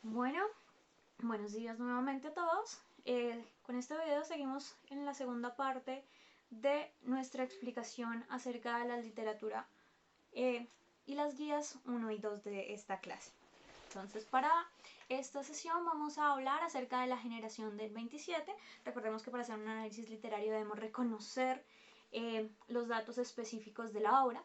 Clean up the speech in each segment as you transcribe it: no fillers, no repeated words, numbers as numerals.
Bueno, buenos días nuevamente a todos. Con este video seguimos en la segunda parte de nuestra explicación acerca de la literatura y las guías 1 y 2 de esta clase. Entonces, para esta sesión vamos a hablar acerca de la generación del 27. Recordemos que para hacer un análisis literario debemos reconocer los datos específicos de la obra.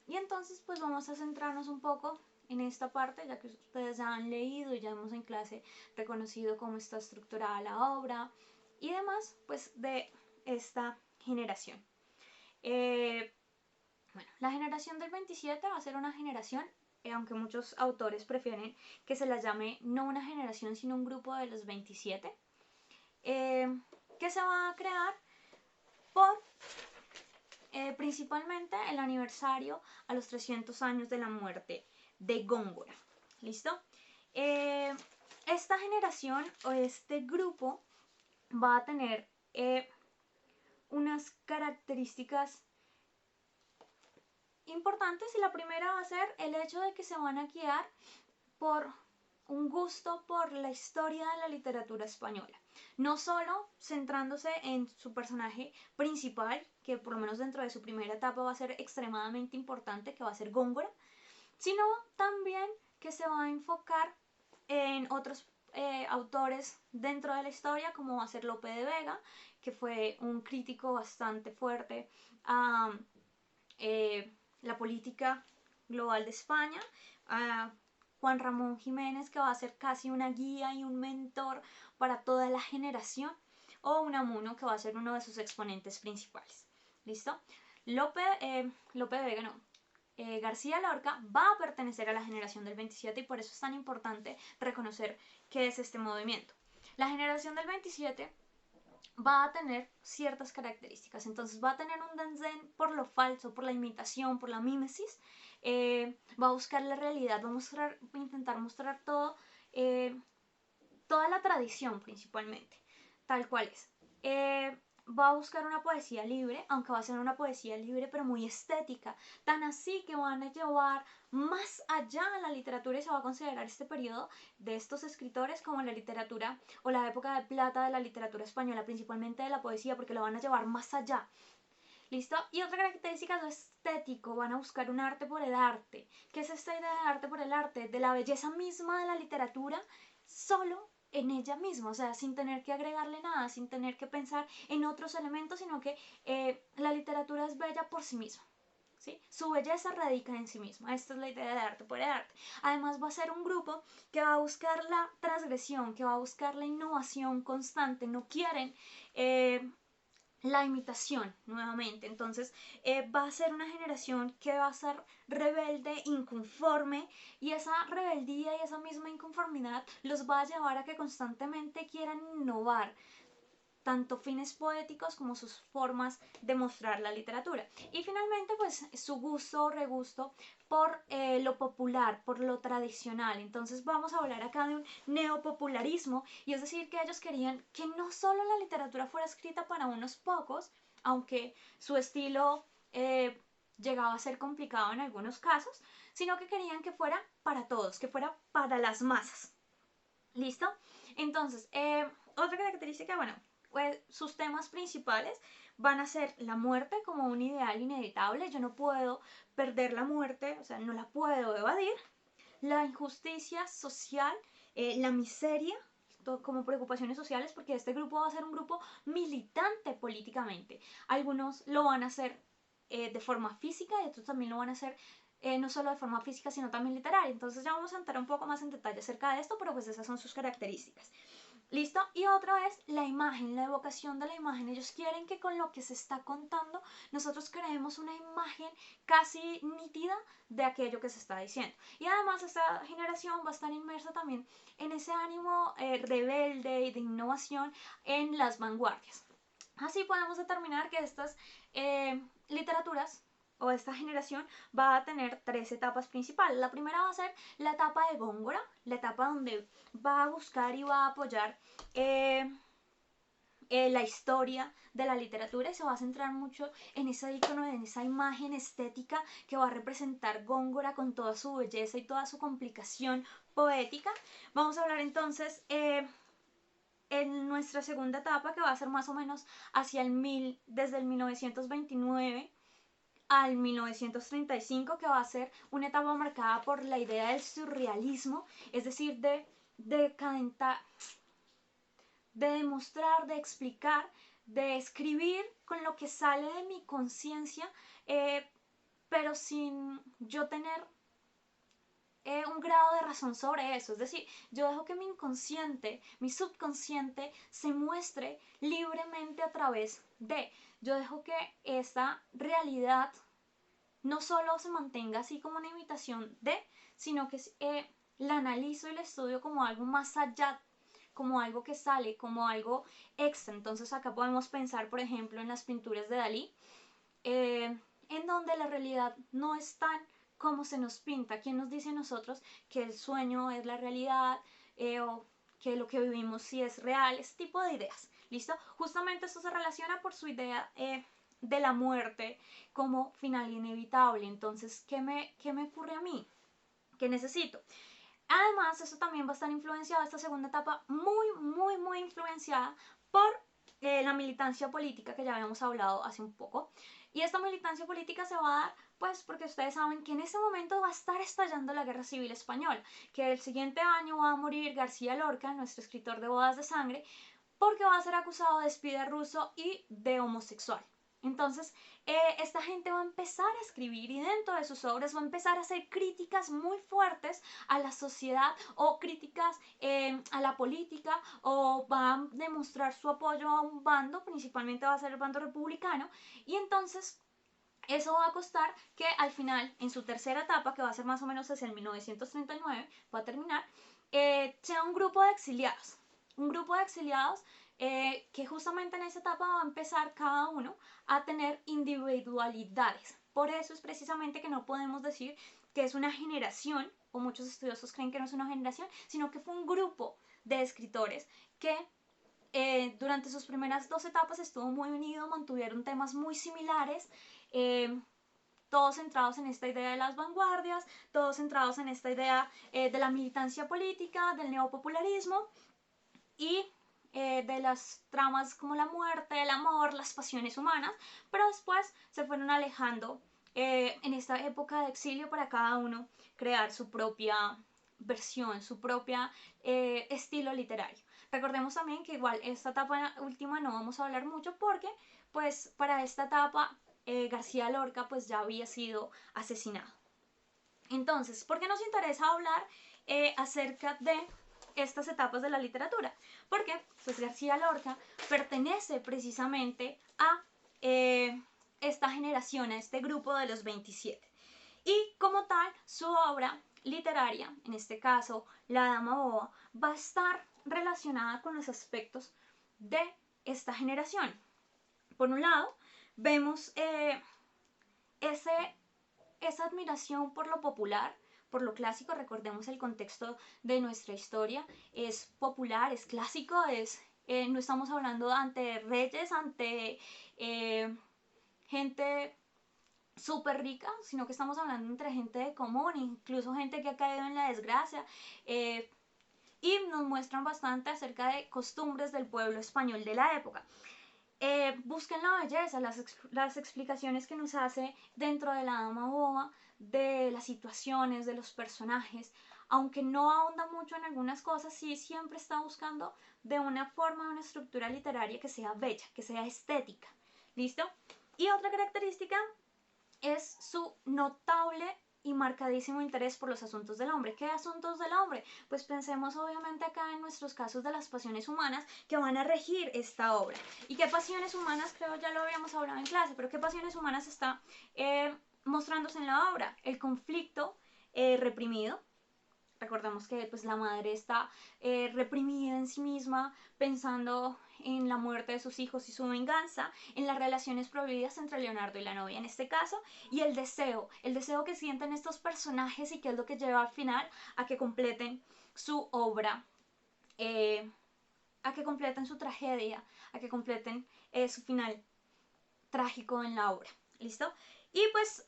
Y entonces, pues vamos a centrarnos un poco en esta parte, ya que ustedes ya han leído y ya hemos en clase reconocido cómo está estructurada la obra y demás, pues de esta generación. Bueno, la generación del 27 va a ser una generación, aunque muchos autores prefieren que se la llame no una generación, sino un grupo de los 27, que se va a crear por principalmente el aniversario a los 300 años de la muerte de Góngora. ¿Listo? Esta generación o este grupo va a tener unas características importantes, y la primera va a ser el hecho de que se van a guiar por un gusto por la historia de la literatura española, no solo centrándose en su personaje principal, que por lo menos dentro de su primera etapa va a ser extremadamente importante, que va a ser Góngora, sino también que se va a enfocar en otros autores dentro de la historia, como va a ser Lope de Vega, que fue un crítico bastante fuerte a la política global de España, a Juan Ramón Jiménez, que va a ser casi una guía y un mentor para toda la generación, o Unamuno, que va a ser uno de sus exponentes principales. ¿Listo? Lope de Vega no. García Lorca va a pertenecer a la generación del 27, y por eso es tan importante reconocer qué es este movimiento. La generación del 27 va a tener ciertas características. Entonces va a tener un desdén por lo falso, por la imitación, por la mímesis. Va a buscar la realidad, va a intentar mostrar todo, toda la tradición principalmente, tal cual es. Va a buscar una poesía libre, aunque va a ser una poesía libre pero muy estética, tan así que van a llevar más allá a la literatura, y se va a considerar este periodo de estos escritores como la literatura o la época de plata de la literatura española, principalmente de la poesía, porque lo van a llevar más allá. ¿Listo? Y otra característica es lo estético, van a buscar un arte por el arte. ¿Qué es esta idea de arte por el arte? De la belleza misma de la literatura, solo en ella misma, o sea, sin tener que agregarle nada, sin tener que pensar en otros elementos, sino que la literatura es bella por sí misma. ¿Sí? Su belleza radica en sí misma. Esta es la idea de arte por el arte. Además va a ser un grupo que va a buscar la transgresión, que va a buscar la innovación constante. No quieren la imitación nuevamente. Entonces va a ser una generación que va a ser rebelde, inconforme, y esa rebeldía y esa misma inconformidad los va a llevar a que constantemente quieran innovar tanto fines poéticos como sus formas de mostrar la literatura. Y finalmente, pues su gusto o regusto por lo popular, por lo tradicional. Entonces vamos a hablar acá de un neopopularismo, y es decir, que ellos querían que no solo la literatura fuera escrita para unos pocos, aunque su estilo llegaba a ser complicado en algunos casos, sino que querían que fuera para todos, que fuera para las masas. ¿Listo? Entonces, otra característica, bueno, pues sus temas principales van a ser la muerte como un ideal inevitable. Yo no puedo perder la muerte, o sea, no la puedo evadir. La injusticia social, la miseria, como preocupaciones sociales, porque este grupo va a ser un grupo militante políticamente. Algunos lo van a hacer de forma física, y otros también lo van a hacer no solo de forma física, sino también literaria. Entonces ya vamos a entrar un poco más en detalle acerca de esto, pero pues esas son sus características. ¿Listo? Y otra es la imagen, la evocación de la imagen. Ellos quieren que con lo que se está contando nosotros creemos una imagen casi nítida de aquello que se está diciendo. Y además esta generación va a estar inmersa también en ese ánimo rebelde y de innovación en las vanguardias. Así podemos determinar que estas literaturas o esta generación va a tener tres etapas principales. La primera va a ser la etapa de Góngora, la etapa donde va a buscar y va a apoyar la historia de la literatura, y se va a centrar mucho en ese icono, en esa imagen estética que va a representar Góngora con toda su belleza y toda su complicación poética. Vamos a hablar entonces en nuestra segunda etapa, que va a ser más o menos hacia desde el 1929 al 1935, que va a ser una etapa marcada por la idea del surrealismo, es decir, de cadentar, de demostrar, de explicar, de escribir con lo que sale de mi conciencia, pero sin yo tener un grado de razón sobre eso. Es decir, yo dejo que mi inconsciente, mi subconsciente, se muestre libremente a través de. Yo dejo que esta realidad no solo se mantenga así como una imitación de, sino que la analizo y la estudio como algo más allá, como algo que sale, como algo extra. Entonces acá podemos pensar, por ejemplo, en las pinturas de Dalí, en donde la realidad no es tan como se nos pinta. ¿Quién nos dice a nosotros que el sueño es la realidad, o que lo que vivimos sí es real? Ese tipo de ideas, ¿listo? Justamente esto se relaciona por su idea de la muerte como final inevitable. Entonces, ¿qué me ocurre a mí? ¿Qué necesito? Además, eso también va a estar influenciado, esta segunda etapa, muy influenciada por la militancia política, que ya habíamos hablado hace un poco. Y esta militancia política se va a dar, pues, porque ustedes saben que en ese momento va a estar estallando la Guerra Civil Española, que el siguiente año va a morir García Lorca, nuestro escritor de Bodas de Sangre, porque va a ser acusado de espía ruso y de homosexual. Entonces, esta gente va a empezar a escribir, y dentro de sus obras va a empezar a hacer críticas muy fuertes a la sociedad, o críticas a la política, o va a demostrar su apoyo a un bando, principalmente va a ser el bando republicano. Y entonces eso va a costar que al final, en su tercera etapa, que va a ser más o menos hacia el 1939, va a terminar, sea un grupo de exiliados. Un grupo de exiliados que justamente en esa etapa va a empezar cada uno a tener individualidades. Por eso es precisamente que no podemos decir que es una generación, o muchos estudiosos creen que no es una generación, sino que fue un grupo de escritores que durante sus primeras dos etapas estuvo muy unido, mantuvieron temas muy similares, todos centrados en esta idea de las vanguardias, todos centrados en esta idea de la militancia política, del neopopularismo y de las tramas como la muerte, el amor, las pasiones humanas, pero después se fueron alejando en esta época de exilio para cada uno crear su propia versión, su propia estilo literario. Recordemos también que igual esta etapa última no vamos a hablar mucho porque pues para esta etapa García Lorca pues ya había sido asesinado. Entonces, ¿por qué nos interesa hablar acerca de estas etapas de la literatura? Porque pues García Lorca pertenece precisamente a esta generación, a este grupo de los 27. Y como tal, su obra literaria, en este caso La Dama Boba, va a estar relacionada con los aspectos de esta generación. Por un lado, vemos esa admiración por lo popular, por lo clásico. Recordemos el contexto de nuestra historia, es popular, es clásico, no estamos hablando ante reyes, ante gente súper rica, sino que estamos hablando entre gente de común, incluso gente que ha caído en la desgracia, y nos muestran bastante acerca de costumbres del pueblo español de la época. Busquen la belleza, las explicaciones que nos hace dentro de La Dama Boba, de las situaciones, de los personajes, aunque no ahonda mucho en algunas cosas, sí siempre está buscando de una forma, de una estructura literaria que sea bella, que sea estética. ¿Listo? Y otra característica es su notable y marcadísimo interés por los asuntos del hombre. ¿Qué asuntos del hombre? Pues pensemos obviamente acá en nuestros casos de las pasiones humanas que van a regir esta obra. ¿Y qué pasiones humanas? Creo ya lo habíamos hablado en clase, pero ¿qué pasiones humanas está mostrándose en la obra? El conflicto reprimido. Recordemos que pues, la madre está reprimida en sí misma, pensando en la muerte de sus hijos y su venganza, en las relaciones prohibidas entre Leonardo y la novia en este caso, y el deseo que sienten estos personajes y que es lo que lleva al final a que completen su obra, a que completen su tragedia, a que completen su final trágico en la obra. ¿Listo? Y pues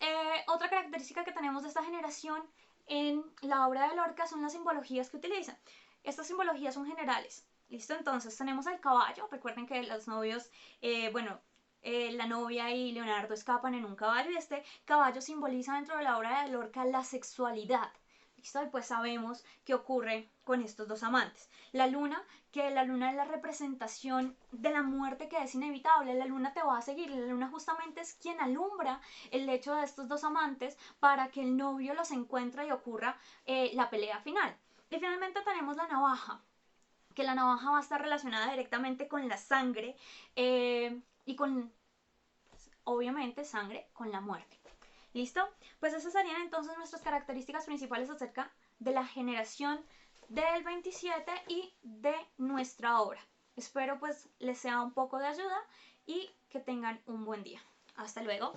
otra característica que tenemos de esta generación en la obra de Lorca son las simbologías que utiliza. Estas simbologías son generales. ¿Listo? Entonces tenemos el caballo. Recuerden que los novios, la novia y Leonardo escapan en un caballo y este caballo simboliza dentro de la obra de Lorca la sexualidad. ¿Listo? Y pues sabemos qué ocurre con estos dos amantes. La luna, que la luna es la representación de la muerte que es inevitable. La luna te va a seguir. La luna justamente es quien alumbra el hecho de estos dos amantes para que el novio los encuentre y ocurra la pelea final. Y finalmente tenemos la navaja, que la navaja va a estar relacionada directamente con la sangre y con, obviamente, sangre con la muerte. ¿Listo? Pues esas serían entonces nuestras características principales acerca de la generación del 27 y de nuestra obra. Espero pues les sea un poco de ayuda y que tengan un buen día. Hasta luego.